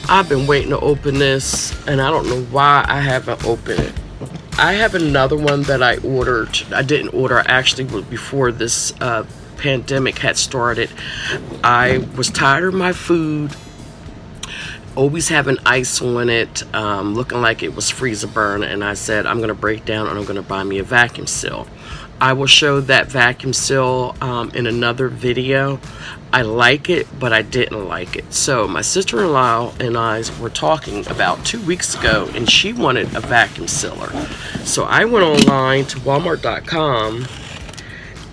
I've been waiting to open this, and I don't know why I haven't opened it. I have another one that I ordered. I didn't order, actually, before this pandemic had started. I was tired of my food always having ice on it, looking like it was freezer burn, and I said I'm going to break down and I'm going to buy me a vacuum seal. I will show that vacuum seal in another video. I like it, but I didn't like it. So my sister-in-law and I were talking about 2 weeks ago, and she wanted a vacuum sealer. So I went online to walmart.com,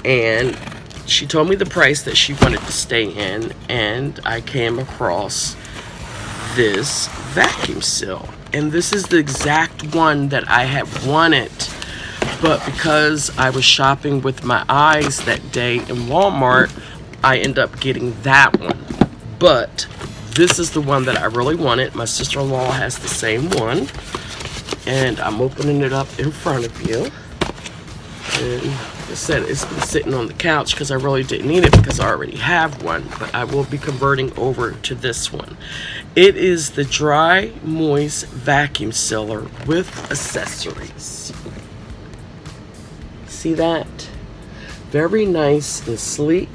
and she told me the price that she wanted to stay in, and I came across this vacuum seal, and this is the exact one that I had wanted, but because I was shopping with my eyes that day in Walmart, I ended up getting that one. But this is the one that I really wanted. My sister-in-law has the same one, and I'm opening it up in front of you. And like I said, it's been sitting on the couch because I really didn't need it because I already have one, but I will be converting over to this one. It is the Dry Moist Vacuum Sealer with accessories. See that? Very nice and sleek.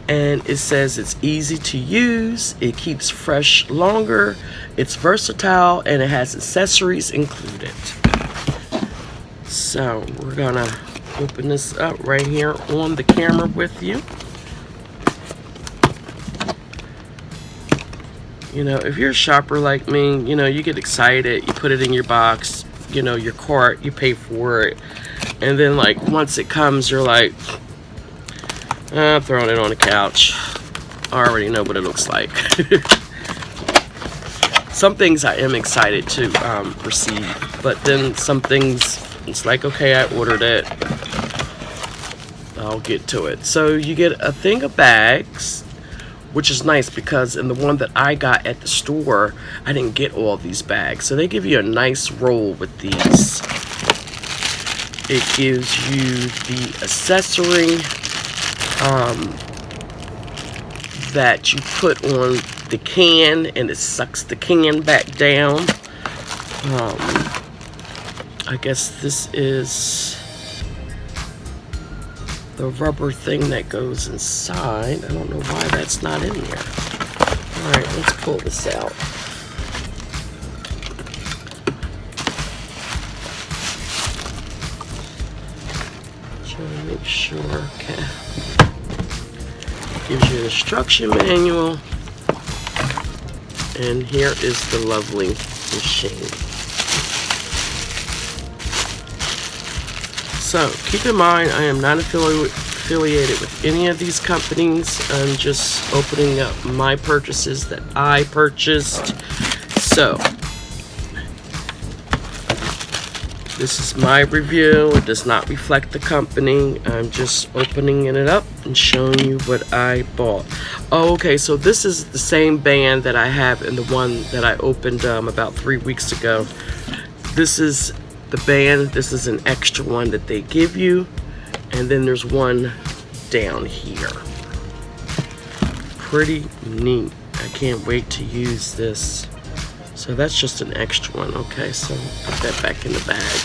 And it says it's easy to use, it keeps fresh longer, it's versatile, and it has accessories included. So we're gonna open this up right here on the camera with you. You know, if you're a shopper like me, you know, you get excited, you put it in your box, you know, your cart, you pay for it, and then like once it comes, you're like, I'm throwing it on the couch. I already know what it looks like. Some things I am excited to receive, but then some things, it's like, okay, I ordered it. I'll get to it. So you get a thing of bags, which is nice because in the one that I got at the store, I didn't get all these bags. So they give you a nice roll with these. It gives you the accessory that you put on the can, and it sucks the can back down. I guess this is the rubber thing that goes inside. I don't know why that's not in there. Alright, let's pull this out. Trying to make sure. Okay. Gives you an instruction manual, and here is the lovely machine. So keep in mind, I am not affiliated with any of these companies. I'm just opening up my purchases that I purchased. So this is my review. It does not reflect the company. I'm just opening it up and showing you what I bought. Oh, okay, so this is the same band that I have in the one that I opened about 3 weeks ago. This is the band. This is an extra one that they give you. And then there's one down here. Pretty neat. I can't wait to use this. So that's just an extra one. Okay, so put that back in the bag.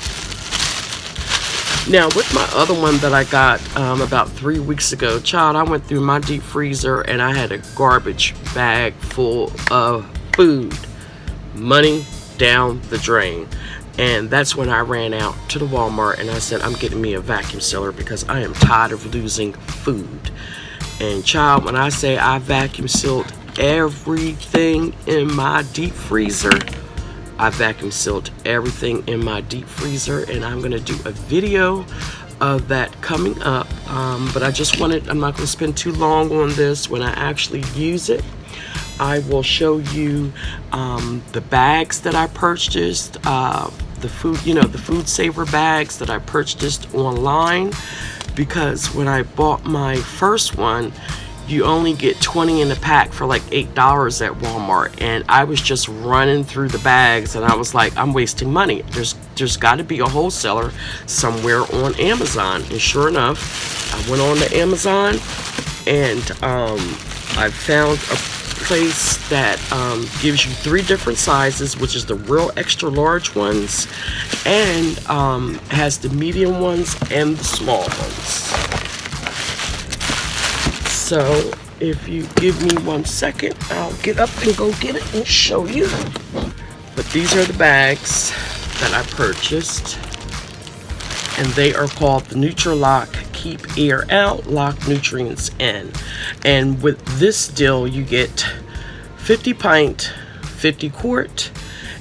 Now, with my other one that I got about 3 weeks ago, child, I went through my deep freezer and I had a garbage bag full of food. Money down the drain. And that's when I ran out to the Walmart and I said, I'm getting me a vacuum sealer because I am tired of losing food. And child, when I say I vacuum sealed everything in my deep freezer, I vacuum sealed everything in my deep freezer, and I'm gonna do a video of that coming up, but I just wanted, I'm not gonna spend too long on this. When I actually use it, I will show you the bags that I purchased, the food, you know, the food saver bags that I purchased online, because when I bought my first one, you only get 20 in a pack for like $8 at Walmart, and I was just running through the bags and I was like, I'm wasting money. There's got to be a wholesaler somewhere on Amazon. And sure enough, I went on to Amazon and I found a place that gives you 3 different sizes, which is the real extra large ones, and has the medium ones and the small ones. So if you give me 1 second, I'll get up and go get it and show you. But these are the bags that I purchased, and they are called the Nutri-Lock Keep Air Out, Lock Nutrients In. And with this deal, you get 50 pint, 50 quart,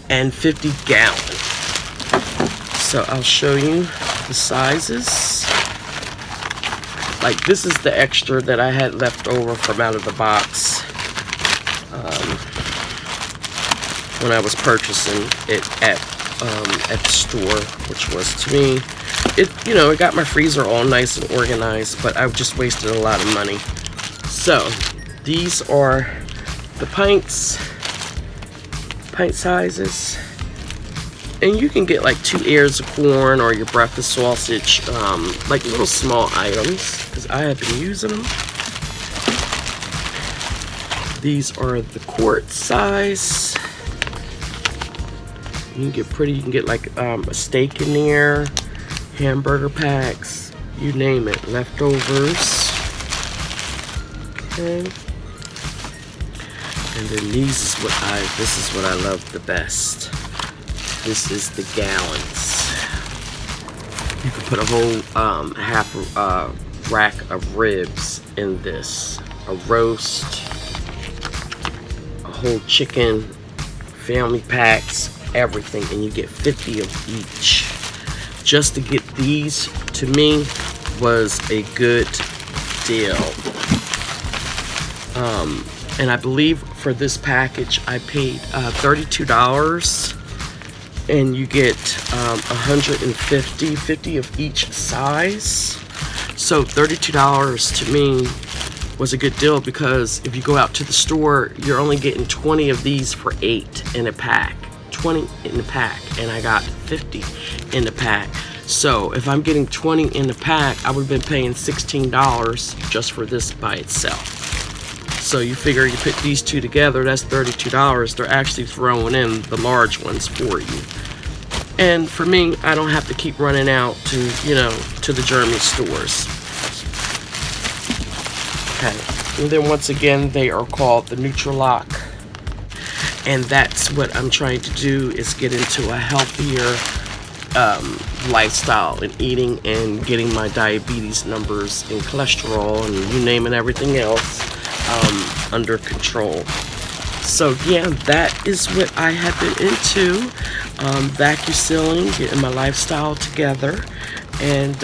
and 50 gallon. So I'll show you the sizes. Like, this is the extra that I had left over from out of the box when I was purchasing it at the store, which was, to me, it got my freezer all nice and organized, but I've just wasted a lot of money. So these are the pint sizes, and you can get like 2 ears of corn or your breakfast sausage, like little small items, because I have been using them. These are the quart size. You can get like a steak in there, hamburger packs, you name it, leftovers. Okay. And then this is what I love the best. This is the gallons. You can put a whole half rack of ribs in this, a roast, a whole chicken, family packs, everything, and you get 50 of each. Just to get these, to me, was a good deal. And I believe for this package I paid $32, and you get 50 of each size. So $32 to me was a good deal, because if you go out to the store, you're only getting 20 of these for 8 in a pack. 20 in the pack, and I got 50 in the pack. So if I'm getting 20 in the pack, I would have been paying $16 just for this by itself. So you figure you put these two together, that's $32. They're actually throwing in the large ones for you. And for me, I don't have to keep running out to the German stores. Okay, and then once again, they are called the Nutri-Lock. And that's what I'm trying to do, is get into a healthier lifestyle and eating, and getting my diabetes numbers and cholesterol and you name it, everything else under control. So yeah, that is what I have been into, vacuum sealing, getting my lifestyle together. And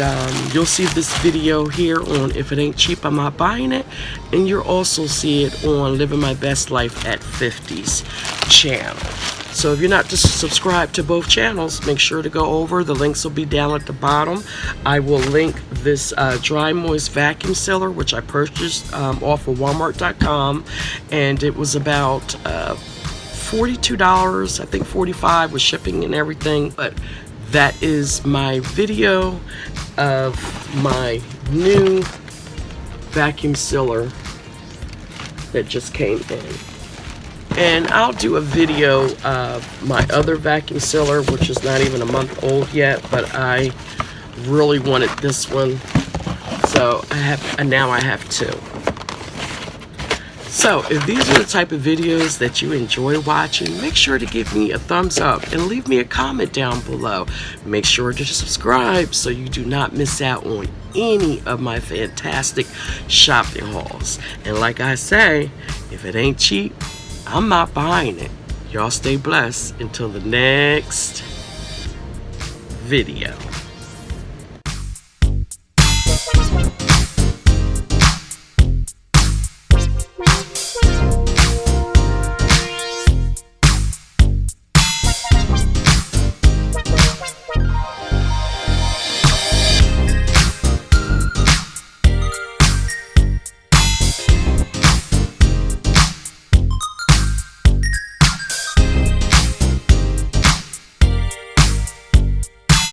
you'll see this video here on If It Ain't Cheap, I'm Not Buying It. And you'll also see it on Living My Best Life at 50's channel. So if you're not just subscribed to both channels, make sure to go over. The links will be down at the bottom. I will link this dry moist vacuum sealer, which I purchased off of Walmart.com. And it was about $42, I think $45 with shipping and everything. But that is my video of my new vacuum sealer that just came in. And I'll do a video of my other vacuum sealer, which is not even a month old yet, but I really wanted this one, so now I have 2. So if these are the type of videos that you enjoy watching, make sure to give me a thumbs up and leave me a comment down below. Make sure to subscribe so you do not miss out on any of my fantastic shopping hauls. And like I say, if it ain't cheap, I'm not buying it. Y'all stay blessed until the next video.